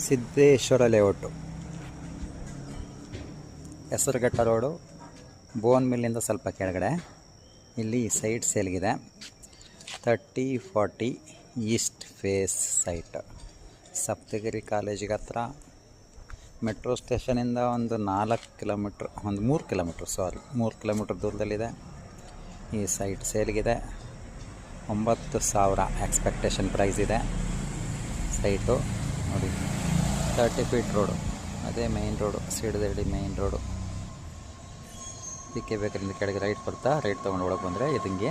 Siddeshwara layout, Hesaraghatta road, bone ಮಿಲ್ಲಿಂದ ಸ್ವಲ್ಪ ಕೆಳಗಡೆ. ಇಲ್ಲಿ ಸೈಟ್ ಸೇಲ್ಗಿದೆ. 3040 ಈಸ್ಟ್ ಫೇಸ್ ಸೈಟ್. ಸಪ್ತಗಿರಿ ಕಾಲೇಜಿಗೆ ಹತ್ರ, ಮೆಟ್ರೋ ಸ್ಟೇಷನಿಂದ ಒಂದು 3 ಕಿಲೋಮೀಟ್ರ್ ದೂರದಲ್ಲಿದೆ. ಈ ಸೈಟ್ ಸೇಲ್ಗಿದೆ. 9,000 ಎಕ್ಸ್ಪೆಕ್ಟೇಷನ್ ಪ್ರೈಸ್ ಇದೆ. ಸೈಟು ನೋಡಿ, 30 ಫೀಟ್ ರೋಡು, ಅದೇ main road, Sidedahalli main road. ಇದಕ್ಕೆ ಬೇಕರಿಂದ ಕೆಳಗೆ ರೈಟ್ ಬರ್ತಾ, ರೈಟ್ ತೊಗೊಂಡು ಒಳಗೆ ಬಂದರೆ ಇದಂಗೆ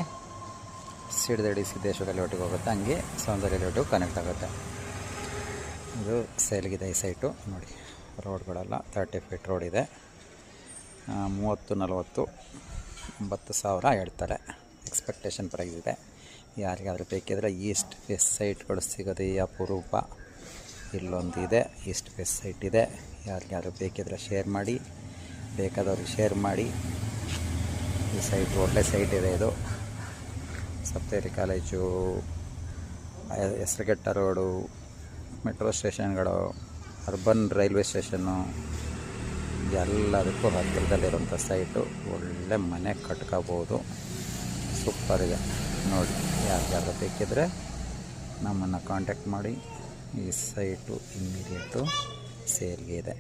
ಸಿಡದಳ್ಳಿ ಸಿದ್ದೇಶ್ವರ ಲೇಔಟಿಗೆ ಹೋಗುತ್ತೆ. ಹಂಗೆ ಸೌಂದರ್ಯ ಲೇಔಟಿಗೆ ಕನೆಕ್ಟ್ ಆಗುತ್ತೆ. ಇದು ಸೇಲ್ಗಿದೆ ಈ ಸೈಟು ನೋಡಿ. ರೋಡ್ಗಳೆಲ್ಲ 30 ಫೀಟ್ ರೋಡ್ ಇದೆ. 30-40 9,000 ಹೇಳ್ತಾರೆ. ಎಕ್ಸ್ಪೆಕ್ಟೇಷನ್ ಪ್ರೈಸ್ ಇದೆ. ಯಾರಿಗಾದ್ರೂ ಬೇಕಿದ್ರೆ ಈಸ್ಟ್ ಫೇಸ್ ಸೈಟ್ಗಳು ಸಿಗೋದು ಈ ಅಪರೂಪ. ಇಲ್ಲೊಂದು ಇದೆ, ಈಸ್ಟ್ ಫೇಸ್ ಸೈಟ್ ಇದೆ. ಯಾರಿಗಾದ್ರೂ ಬೇಕಿದ್ರೆ ಶೇರ್ ಮಾಡಿ, ಬೇಕಾದವ್ರಿಗೆ ಶೇರ್ ಮಾಡಿ. ಈ ಸೈಟ್ ಒಳ್ಳೆ ಸೈಟ್ ಇದೆ. ಇದು Saptagiri college, Hesaraghatta road, metro ಸ್ಟೇಷನ್ಗಳು, ಅರ್ಬನ್ ರೈಲ್ವೆ ಸ್ಟೇಷನ್ನು ಎಲ್ಲದಕ್ಕೂ ಹತ್ತಿರದಲ್ಲಿರುವಂಥ ಸೈಟು. ಒಳ್ಳೆ ಮನೆ ಕಟ್ಕೋಬೋದು. ಸೂಪರ್ ಇದೆ ನೋಡಿ. ಯಾರಿಗಾದ್ರೂ ಬೇಕಿದ್ರೆ ನಮ್ಮನ್ನು ಕಾಂಟ್ಯಾಕ್ಟ್ ಮಾಡಿ. ಈ ಸೈಟು ಇಮ್ಮಿಡಿಯೇಟು ಸೇಲ್ಗೆ ಇದೆ.